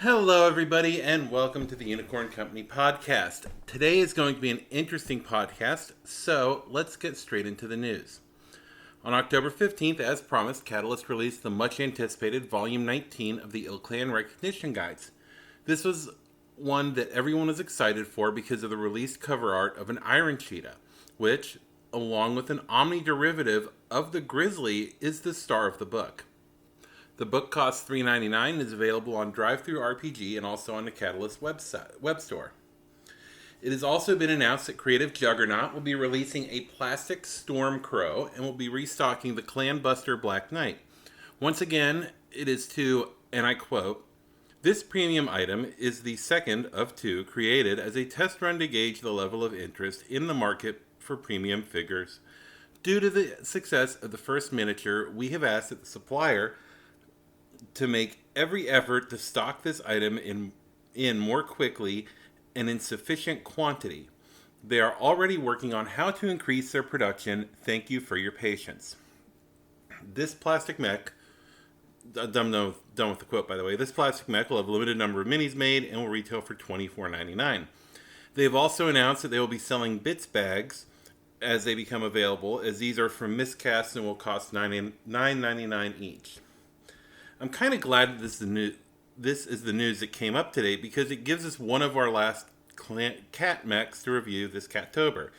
Hello, everybody, and welcome to the Unicorn Company podcast. Today is going to be an interesting podcast, so let's get straight into the news. On October 15th, as promised, Catalyst released the much anticipated Volume 19 of the Il-Clan Recognition Guides. This was one that everyone was excited for because of the released cover art of an Iron Cheetah, which, along with an Omni derivative of the Grizzly, is the star of the book. The book costs $3.99 and is available on DriveThru RPG and also on the Catalyst web store. It has also been announced that Creative Juggernaut will be releasing a plastic Storm Crow and will be restocking the Clan Buster Black Knight. Once again, it is to, and I quote, "This premium item is the second of two created as a test run to gauge the level of interest in the market for premium figures. Due to the success of the first miniature, we have asked that the supplier to make every effort to stock this item in more quickly and in sufficient quantity. They are already working on how to increase their production. Thank you for your patience." This plastic mech, done with the quote by the way, this plastic mech will have a limited number of minis made and will retail for $24.99. They have also announced that they will be selling bits bags as they become available, as these are from miscast and will cost $9.99 each. I'm kind of glad that this is the news that came up today because it gives us one of our last cat mechs to review this Cattober.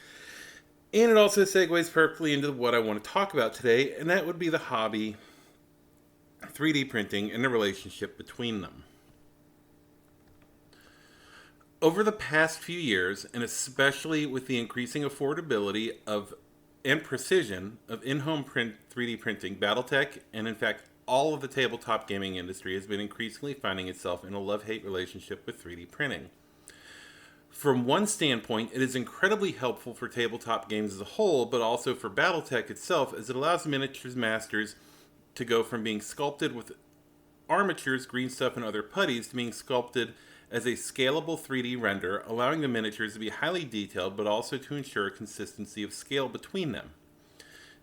And it also segues perfectly into what I want to talk about today, and that would be the hobby, 3D printing, and the relationship between them. Over the past few years, and especially with the increasing affordability and precision of in-home 3D printing, Battletech, and in fact all of the tabletop gaming industry has been increasingly finding itself in a love-hate relationship with 3D printing. From one standpoint, it is incredibly helpful for tabletop games as a whole, but also for Battletech itself, as it allows miniatures masters to go from being sculpted with armatures, green stuff, and other putties to being sculpted as a scalable 3D render, allowing the miniatures to be highly detailed, but also to ensure a consistency of scale between them.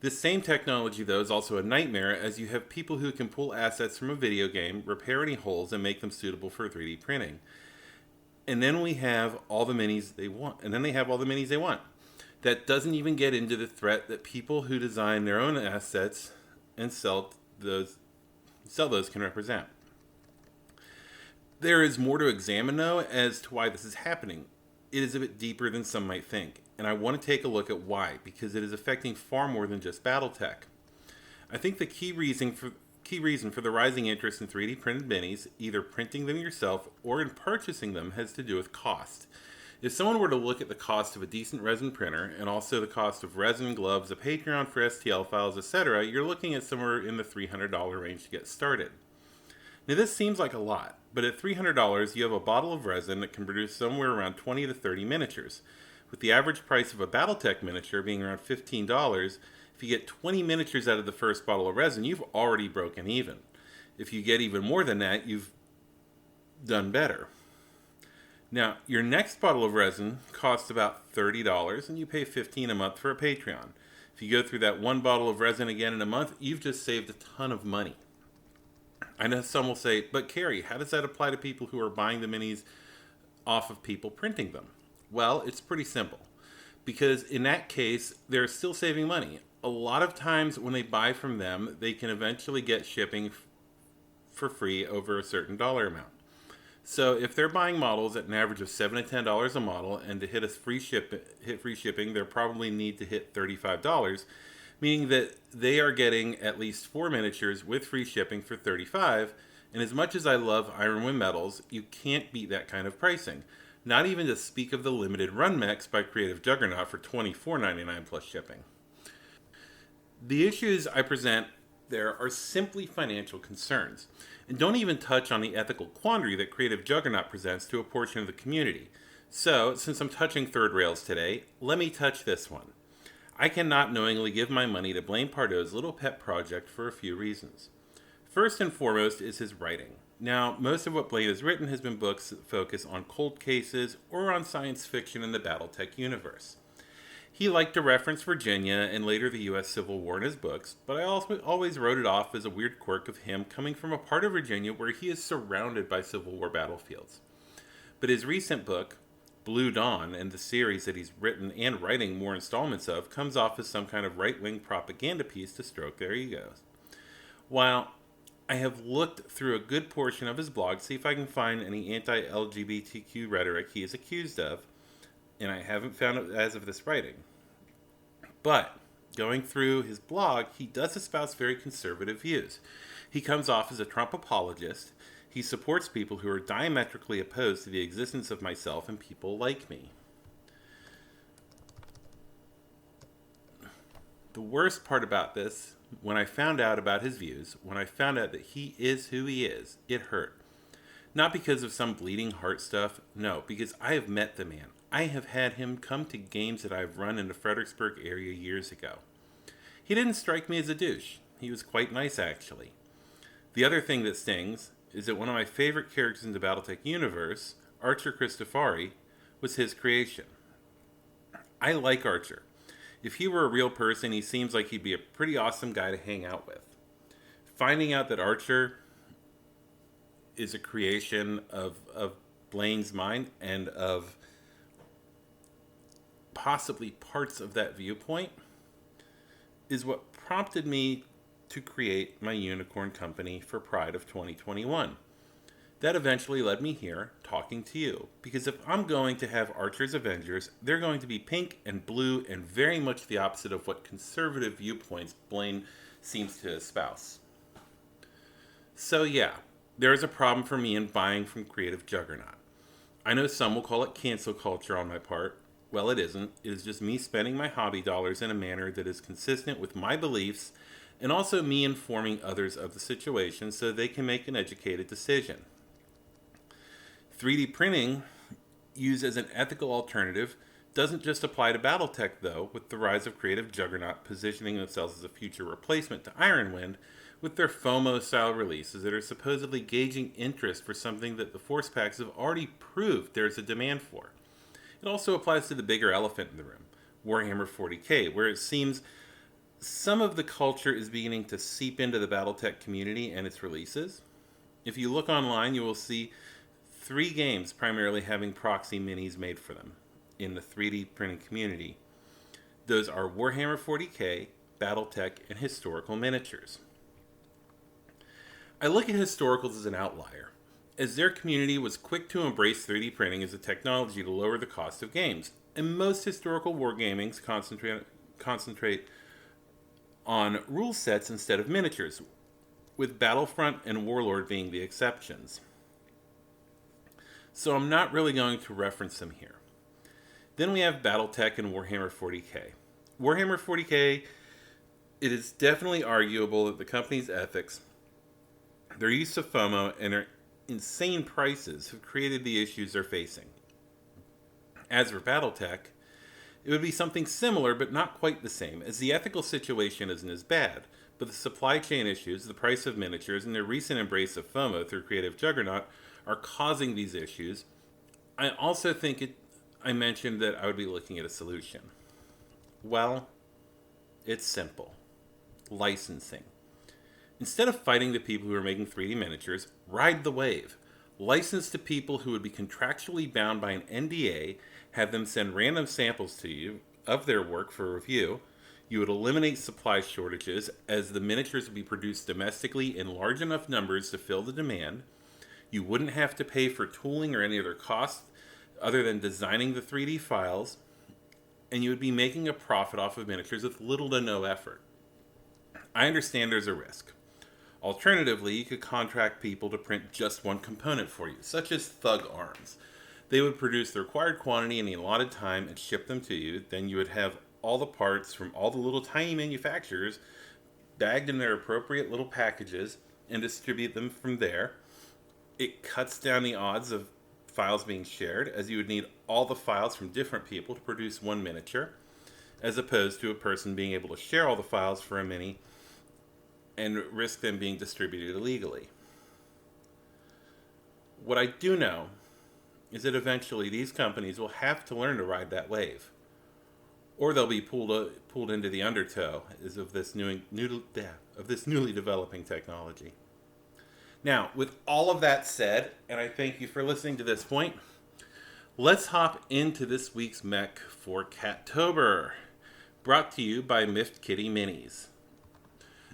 This same technology, though, is also a nightmare, as you have people who can pull assets from a video game, repair any holes, and make them suitable for 3D printing. And then they have all the minis they want. That doesn't even get into the threat that people who design their own assets and sell those can represent. There is more to examine, though, as to why this is happening. It is a bit deeper than some might think, and I want to take a look at why, because it is affecting far more than just Battletech. I think the key reason for the rising interest in 3D printed minis, either printing them yourself or in purchasing them, has to do with cost. If someone were to look at the cost of a decent resin printer, and also the cost of resin, gloves, a Patreon for STL files, etc., you're looking at somewhere in the $300 range to get started. Now this seems like a lot, but at $300 you have a bottle of resin that can produce somewhere around 20 to 30 miniatures. With the average price of a Battletech miniature being around $15, if you get 20 miniatures out of the first bottle of resin, you've already broken even. If you get even more than that, you've done better. Now, your next bottle of resin costs about $30, and you pay $15 a month for a Patreon. If you go through that one bottle of resin again in a month, you've just saved a ton of money. I know some will say, but Carrie, how does that apply to people who are buying the minis off of people printing them? Well, it's pretty simple. Because in that case, they're still saving money. A lot of times when they buy from them, they can eventually get shipping for free over a certain dollar amount. So if they're buying models at an average of $7 to $10 a model, and to hit free shipping, they probably need to hit $35, meaning that they are getting at least 4 miniatures with free shipping for $35. And as much as I love Iron Wind Metals, you can't beat that kind of pricing. Not even to speak of the limited run mechs by Creative Juggernaut for $24.99 plus shipping. The issues I present there are simply financial concerns, and don't even touch on the ethical quandary that Creative Juggernaut presents to a portion of the community. So, since I'm touching third rails today, let me touch this one. I cannot knowingly give my money to Blaine Pardoe's little pet project for a few reasons. First and foremost is his writing. Now, most of what Blaine has written has been books that focus on cold cases or on science fiction in the Battletech universe. He liked to reference Virginia and later the U.S. Civil War in his books, but I also always wrote it off as a weird quirk of him coming from a part of Virginia where he is surrounded by Civil War battlefields. But his recent book, Blue Dawn, and the series that he's written and writing more installments of, comes off as some kind of right-wing propaganda piece to stroke their egos. While I have looked through a good portion of his blog to see if I can find any anti-LGBTQ rhetoric he is accused of, and I haven't found it as of this writing. But going through his blog, he does espouse very conservative views. He comes off as a Trump apologist. He supports people who are diametrically opposed to the existence of myself and people like me. The worst part about this, when I found out about his views, when I found out that he is who he is, it hurt. Not because of some bleeding heart stuff, no, because I have met the man. I have had him come to games that I've run in the Fredericksburg area years ago. He didn't strike me as a douche. He was quite nice, actually. The other thing that stings is that one of my favorite characters in the Battletech universe, Archer Christofari, was his creation. I like Archer. If he were a real person, he seems like he'd be a pretty awesome guy to hang out with. Finding out that Archer is a creation of Blaine's mind and of possibly parts of that viewpoint is what prompted me to create my unicorn company for Pride of 2021. That eventually led me here talking to you, because if I'm going to have Archer's Avengers, they're going to be pink and blue and very much the opposite of what conservative viewpoints Blaine seems to espouse. So yeah, there is a problem for me in buying from Creative Juggernaut. I know some will call it cancel culture on my part. Well, it isn't. It is just me spending my hobby dollars in a manner that is consistent with my beliefs and also me informing others of the situation so they can make an educated decision. 3D printing, used as an ethical alternative, doesn't just apply to Battletech, though, with the rise of Creative Juggernaut positioning themselves as a future replacement to Ironwind with their FOMO-style releases that are supposedly gauging interest for something that the Force Packs have already proved there's a demand for. It also applies to the bigger elephant in the room, Warhammer 40k, where it seems some of the culture is beginning to seep into the Battletech community and its releases. If you look online, you will see 3 games primarily having proxy minis made for them in the 3D printing community. Those are Warhammer 40k, Battletech, and Historical Miniatures. I look at Historicals as an outlier, as their community was quick to embrace 3D printing as a technology to lower the cost of games, and most historical wargamings concentrate on rule sets instead of miniatures, with Battlefront and Warlord being the exceptions. So I'm not really going to reference them here. Then we have Battletech and Warhammer 40k. Warhammer 40k, it is definitely arguable that the company's ethics, their use of FOMO, and their insane prices have created the issues they're facing. As for Battletech, it would be something similar but not quite the same, as the ethical situation isn't as bad, but the supply chain issues, the price of miniatures, and their recent embrace of FOMO through Creative Juggernaut are causing these issues. I also think I mentioned that I would be looking at a solution. Well, it's simple. Licensing. Instead of fighting the people who are making 3D miniatures, ride the wave. License to people who would be contractually bound by an NDA, have them send random samples to you of their work for review. You would eliminate supply shortages as the miniatures would be produced domestically in large enough numbers to fill the demand. You wouldn't have to pay for tooling or any other cost other than designing the 3D files, and you would be making a profit off of miniatures with little to no effort. I understand there's a risk. Alternatively, you could contract people to print just one component for you, such as Thug Arms. They would produce the required quantity in the allotted time and ship them to you. Then you would have all the parts from all the little tiny manufacturers bagged in their appropriate little packages and distribute them from there. It cuts down the odds of files being shared, as you would need all the files from different people to produce one miniature, as opposed to a person being able to share all the files for a mini and risk them being distributed illegally. What I do know is that eventually these companies will have to learn to ride that wave. or they'll be pulled into the undertow is of this newly developing technology. Now, with all of that said, and I thank you for listening to this point, let's hop into this week's mech for Cattober, brought to you by Miffed Kitty Minis.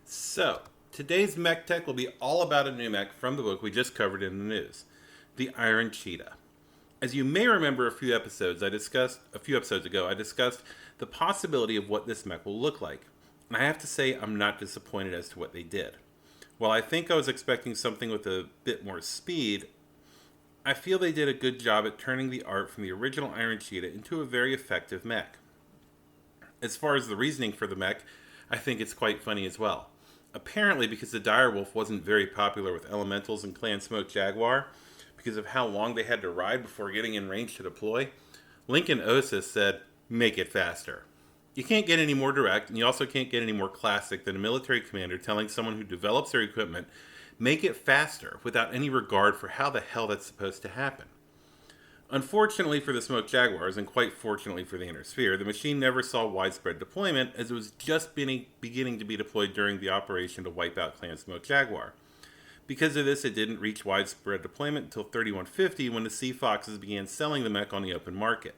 So, today's MekTek will be all about a new mech from the book we just covered in the news, the Iron Cheetah. As you may remember a few episodes ago, I discussed the possibility of what this mech will look like. And I have to say, I'm not disappointed as to what they did. While I think I was expecting something with a bit more speed, I feel they did a good job at turning the art from the original Iron Cheetah into a very effective mech. As far as the reasoning for the mech, I think it's quite funny as well. Apparently, because the Direwolf wasn't very popular with Elementals and Clan Smoke Jaguar, because of how long they had to ride before getting in range to deploy, Lincoln Osis said, make it faster. You can't get any more direct, and you also can't get any more classic than a military commander telling someone who develops their equipment, make it faster, without any regard for how the hell that's supposed to happen. Unfortunately for the Smoke Jaguars, and quite fortunately for the Inner Sphere, the machine never saw widespread deployment, as it was just beginning to be deployed during the operation to wipe out Clan Smoke Jaguar. Because of this, it didn't reach widespread deployment until 3150, when the Sea Foxes began selling the mech on the open market.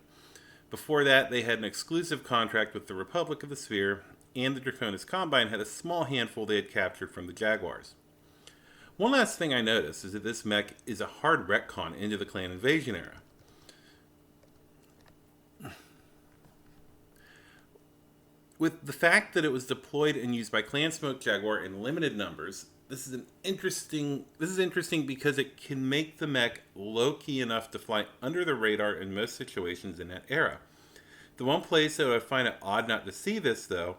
Before that, they had an exclusive contract with the Republic of the Sphere, and the Draconis Combine had a small handful they had captured from the Jaguars. One last thing I noticed is that this mech is a hard retcon into the Clan Invasion era. With the fact that it was deployed and used by Clan Smoke Jaguar in limited numbers, this is interesting because it can make the mech low-key enough to fly under the radar in most situations in that era. The one place that I find it odd not to see this, though,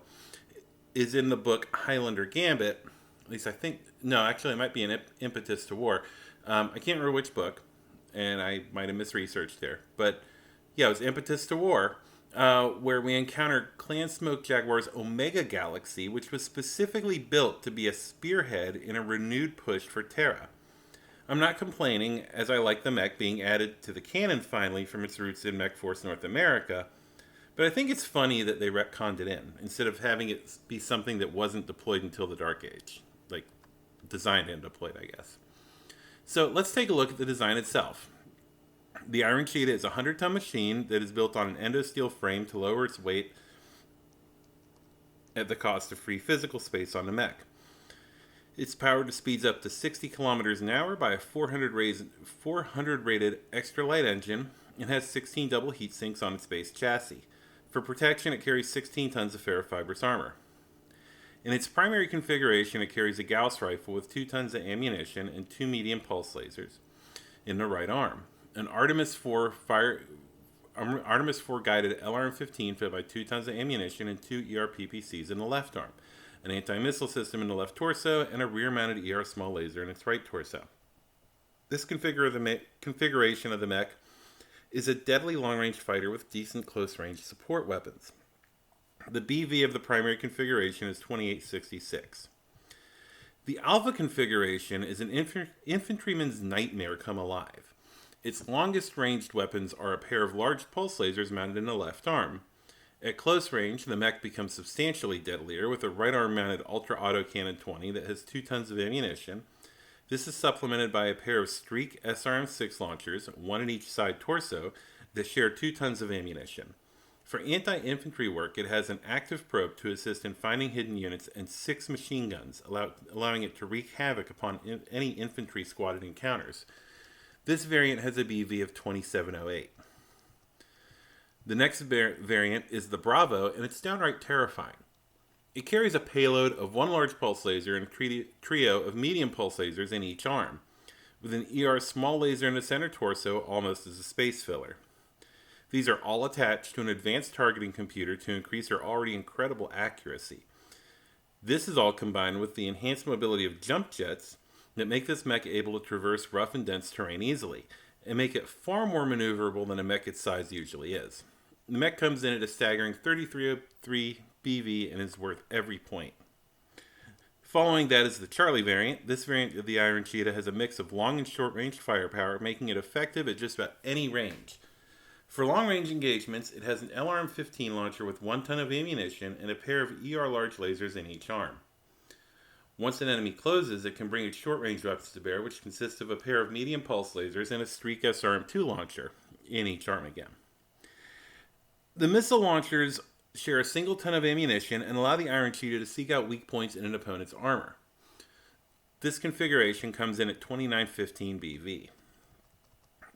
is in the book Highlander Gambit. At least I think... No, actually, it might be an Impetus to War. I can't remember which book, and I might have misresearched there. But, yeah, it was Impetus to War, where we encounter Clan Smoke Jaguar's Omega Galaxy, which was specifically built to be a spearhead in a renewed push for Terra. I'm not complaining, as I like the mech being added to the canon finally from its roots in Mech Force North America, but I think it's funny that they retconned it in, instead of having it be something that wasn't deployed until the Dark Age. Like, designed and deployed, I guess. So, let's take a look at the design itself. The Iron Cheetah is a 100-ton machine that is built on an endosteel frame to lower its weight at the cost of free physical space on the mech. It's powered to speeds up to 60 kilometers an hour by a 400 rated extra light engine and has 16 double heat sinks on its base chassis. For protection, it carries 16 tons of ferrofibrous armor. In its primary configuration, it carries a Gauss rifle with 2 tons of ammunition and 2 medium pulse lasers in the right arm, an Artemis 4 guided LRM-15 fed by 2 tons of ammunition and 2 ER-PPCs in the left arm, an anti-missile system in the left torso, and a rear-mounted ER small laser in its right torso. This configuration of the mech is a deadly long-range fighter with decent close-range support weapons. The BV of the primary configuration is 2866. The Alpha configuration is an infantryman's nightmare come alive. Its longest ranged weapons are a pair of large pulse lasers mounted in the left arm. At close range, the mech becomes substantially deadlier with a right arm mounted Ultra Auto Cannon 20 that has 2 tons of ammunition. This is supplemented by a pair of Streak SRM-6 launchers, one in each side torso, that share 2 tons of ammunition. For anti-infantry work, it has an active probe to assist in finding hidden units and 6 machine guns, allowing it to wreak havoc upon any infantry squad it encounters. This variant has a BV of 2708. The next variant is the Bravo, and it's downright terrifying. It carries a payload of 1 large pulse laser and a trio of medium pulse lasers in each arm, with an ER small laser in the center torso almost as a space filler. These are all attached to an advanced targeting computer to increase their already incredible accuracy. This is all combined with the enhanced mobility of jump jets that make this mech able to traverse rough and dense terrain easily, and make it far more maneuverable than a mech its size usually is. The mech comes in at a staggering 3303 BV and is worth every point. Following that is the Charlie variant. This variant of the Iron Cheetah has a mix of long and short range firepower, making it effective at just about any range. For long-range engagements, it has an LRM-15 launcher with 1 ton of ammunition and a pair of ER large lasers in each arm. Once an enemy closes, it can bring its short-range weapons to bear, which consists of a pair of medium pulse lasers and a Streak SRM-2 launcher in each arm again. The missile launchers share a single ton of ammunition and allow the Iron Cheetah to seek out weak points in an opponent's armor. This configuration comes in at 2915 BV.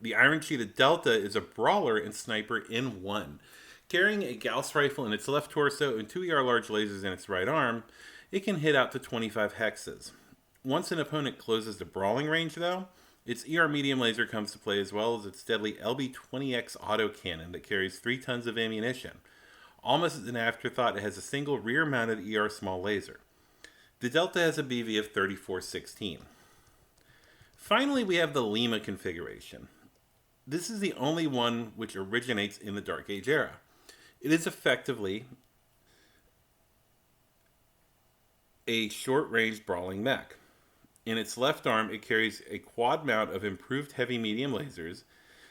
The Iron Cheetah Delta is a brawler and sniper in one. Carrying a Gauss rifle in its left torso and 2 ER large lasers in its right arm, it can hit out to 25 hexes. Once an opponent closes the brawling range, though, its ER medium laser comes to play, as well as its deadly LB-20X autocannon that carries 3 tons of ammunition. Almost as an afterthought, it has a single rear-mounted ER small laser. The Delta has a BV of 3416. Finally, we have the Lima configuration. This is the only one which originates in the Dark Age era. It is effectively a short-range brawling mech. In its left arm, it carries a quad mount of improved heavy-medium lasers.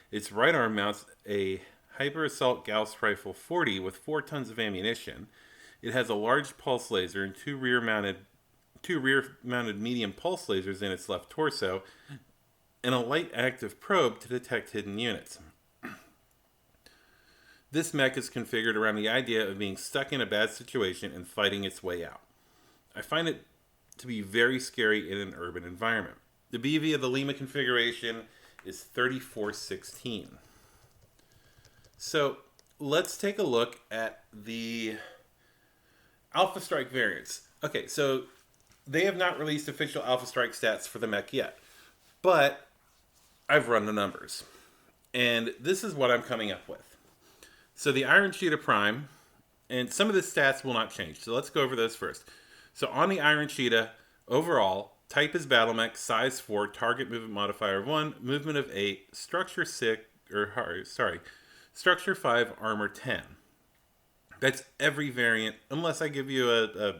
Its right arm mounts a Hyper Assault Gauss Rifle 40 with 4 tons of ammunition. It has a large pulse laser and two rear-mounted medium pulse lasers in its left torso, and a light active probe to detect hidden units. This mech is configured around the idea of being stuck in a bad situation and fighting its way out. I find it to be very scary in an urban environment. The BV of the Lima configuration is 3416. So let's take a look at the Alpha Strike variants. Okay, so they have not released official Alpha Strike stats for the mech yet, but I've run the numbers, and this is what I'm coming up with. So the Iron Cheetah Prime, and some of the stats will not change, so let's go over those first. So on the Iron Cheetah, overall, type is Battle Mech, size 4, target movement modifier 1, movement of 8, structure 5, armor 10. That's every variant, unless I give you a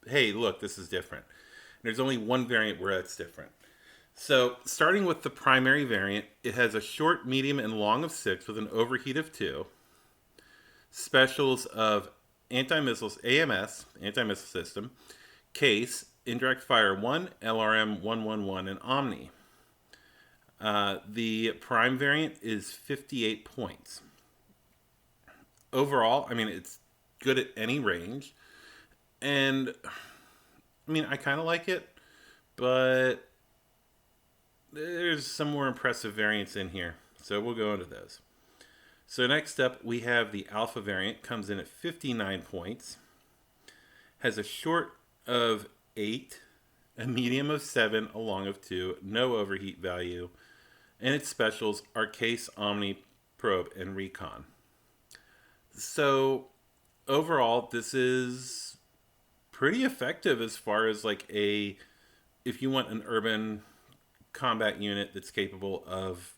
hey, look, this is different. There's only one variant where that's different. So, starting with the primary variant, it has a short, medium, and long of 6 with an overheat of 2. Specials of anti-missiles, AMS, anti-missile system, case, indirect fire 1, LRM 111, and Omni. The prime variant is 58 points. Overall, I mean, it's good at any range. And, I mean, I kind of like it, but there's some more impressive variants in here, so we'll go into those. So next up, we have the Alpha variant, comes in at 59 points, has a short of 8, a medium of 7, a long of 2, no overheat value, and its specials are Case, Omni, Probe, and Recon. So overall, this is pretty effective as far as like if you want an urban combat unit that's capable of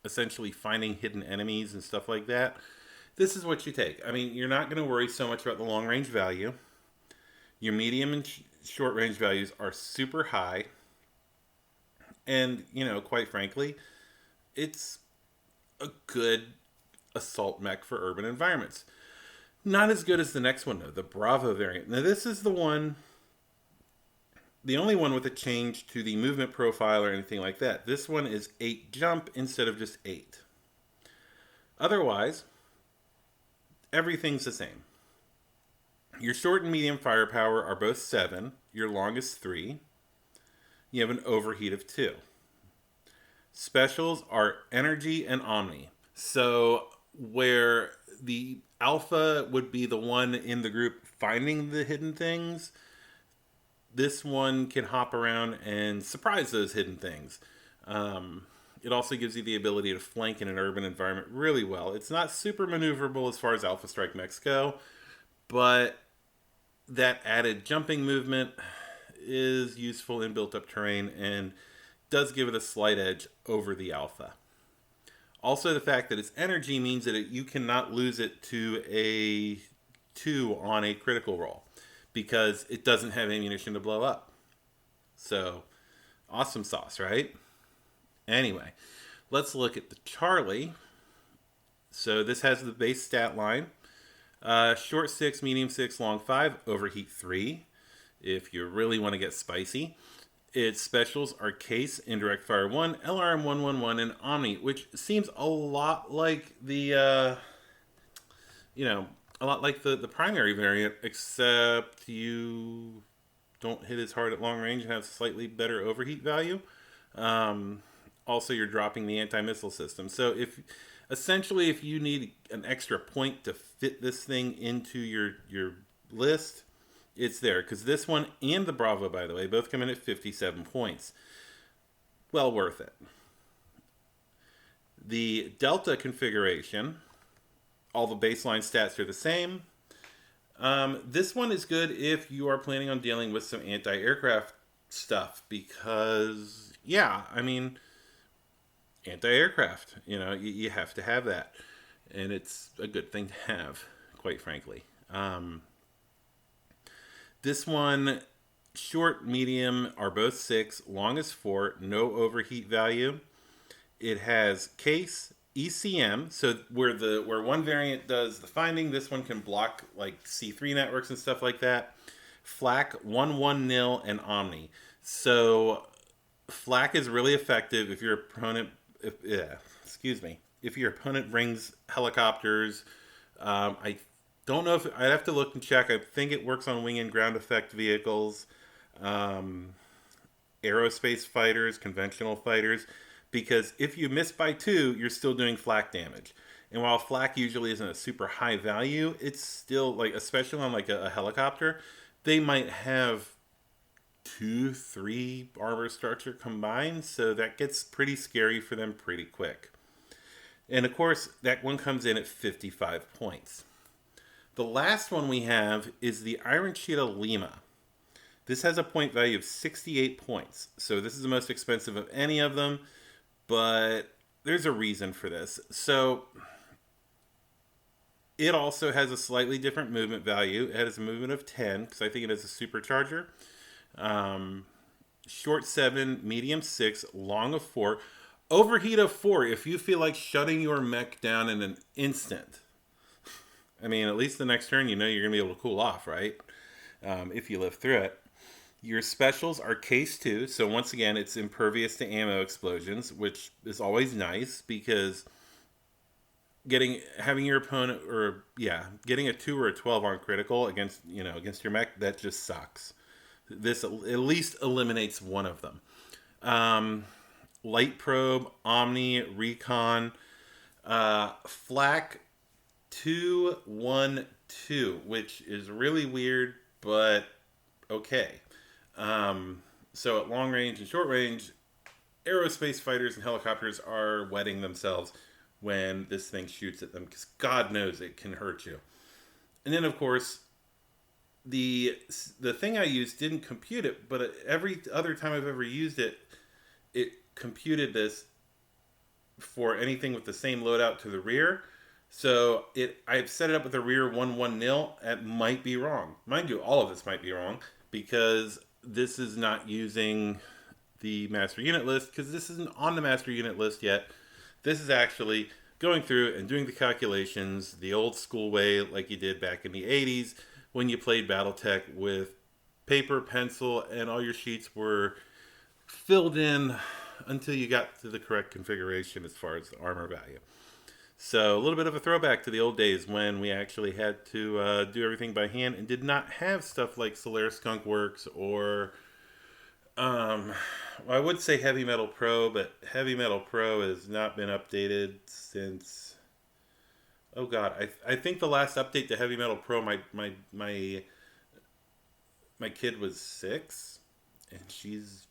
essentially finding hidden enemies and stuff like that, this is what you take. I mean, you're not going to worry so much about the long range value. Your medium and short range values are super high. And, you know, quite frankly, it's a good assault mech for urban environments. Not as good as the next one, though, the Bravo variant. Now, this is the only one with a change to the movement profile or anything like that. This one is 8 jump instead of just 8. Otherwise, everything's the same. Your short and medium firepower are both 7. Your long is 3. You have an overheat of 2. Specials are Energy and Omni. So where the Alpha would be the one in the group finding the hidden things, this one can hop around and surprise those hidden things. It also gives you the ability to flank in an urban environment really well. It's not super maneuverable as far as Alpha Strike mechs go, but that added jumping movement is useful in built-up terrain and does give it a slight edge over the Alpha. Also, the fact that it's energy means that you cannot lose it to a 2 on a critical roll, because it doesn't have ammunition to blow up. So, awesome sauce, right? Anyway, Let's look at the Charlie. So this has the base stat line. Short 6, medium 6, long 5, overheat 3. If you really want to get spicy. Its specials are Case, Indirect Fire 1, LRM 111, and Omni, which seems a lot like the, a lot like the primary variant, except you don't hit as hard at long range and have slightly better overheat value. Also, you're dropping the anti-missile system. So if you need an extra point to fit this thing into your list, it's there. Because this one and the Bravo, by the way, both come in at 57 points. Well worth it. The Delta configuration, all the baseline stats are the same. This one is good if you are planning on dealing with some anti-aircraft stuff because, anti-aircraft, you have to have that. And it's a good thing to have, quite frankly. This one, short, medium are both 6, long is 4, no overheat value. It has Case, ECM, so where one variant does the finding, this one can block like C3 networks and stuff like that. Flak, 110, and Omni. So Flak is really effective if your opponent, if your opponent brings helicopters. I don't know if I'd have to look and check. I think it works on wing and ground effect vehicles, aerospace fighters, conventional fighters. Because if you miss by 2, you're still doing flak damage. And while flak usually isn't a super high value, it's still, like, especially on like a helicopter, they might have 2, 3 armor structure combined, so that gets pretty scary for them pretty quick. And of course, that one comes in at 55 points. The last one we have is the Iron Cheetah Lima. This has a point value of 68 points, so this is the most expensive of any of them. But there's a reason for this. So it also has a slightly different movement value. It has a movement of 10 because I think it has a supercharger. Short 7, medium 6, long of 4, overheat of 4. If you feel like shutting your mech down in an instant, at least the next turn, you're going to be able to cool off, right? If you live through it. Your specials are Case 2, so once again, it's impervious to ammo explosions, which is always nice because getting a 2 or a 12 on critical against your mech, that just sucks. This at least eliminates one of them. Light probe, Omni, Recon, Flak 212, which is really weird, but okay. So at long range and short range, aerospace fighters and helicopters are wetting themselves when this thing shoots at them because God knows it can hurt you. And then, of course, the thing I used didn't compute it, but every other time I've ever used it, it computed this for anything with the same loadout to the rear. So I've set it up with a rear 110. It might be wrong. Mind you, all of this might be wrong because this is not using the master unit list because this isn't on the master unit list yet. This is actually going through and doing the calculations the old school way like you did back in the 80s when you played Battletech with paper, pencil, and all your sheets were filled in until you got to the correct configuration as far as the armor value. So a little bit of a throwback to the old days when we actually had to do everything by hand and did not have stuff like Solaris Skunk Works or, I would say Heavy Metal Pro, but Heavy Metal Pro has not been updated since, oh God, I think the last update to Heavy Metal Pro, my kid was 6 and she's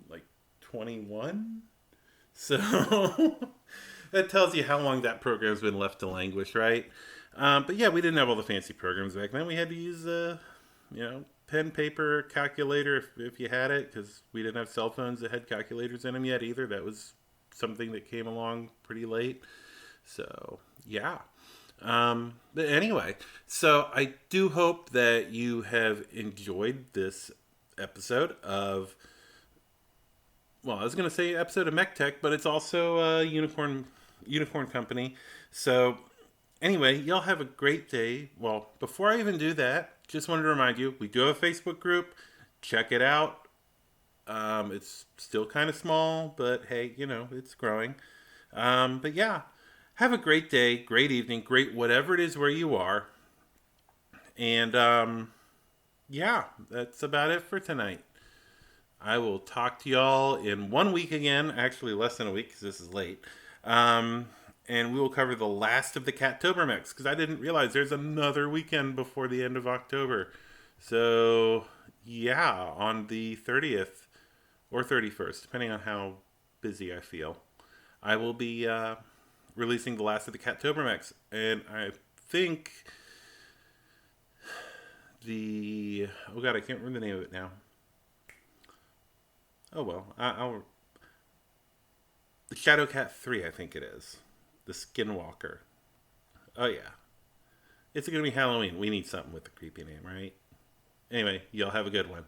like 21. So that tells you how long that program's been left to languish, right? But yeah, we didn't have all the fancy programs back then. We had to use, pen, paper, calculator if you had it, because we didn't have cell phones that had calculators in them yet either. That was something that came along pretty late. So, yeah. But anyway, so I do hope that you have enjoyed this episode of well, I was going to say episode of MekTek, but it's also a unicorn company. So anyway, y'all have a great day. Well, before I even do that, just wanted to remind you, we do have a Facebook group. Check it out. It's still kind of small, but hey, it's growing. But yeah, have a great day, great evening, great whatever it is where you are. And yeah, that's about it for tonight. I will talk to y'all in 1 week again. Actually, less than a week because this is late. Um, and we will cover the last of the Cattober mechs because I didn't realize there's another weekend before the end of October. So, yeah, on the 30th or 31st, depending on how busy I feel, I will be releasing the last of the Cattober mechs. And I think oh god, I can't remember the name of it now. Oh well, I'll the Shadowcat 3, I think it is. The Skinwalker. Oh yeah. It's gonna be Halloween. We need something with the creepy name, right? Anyway, y'all have a good one.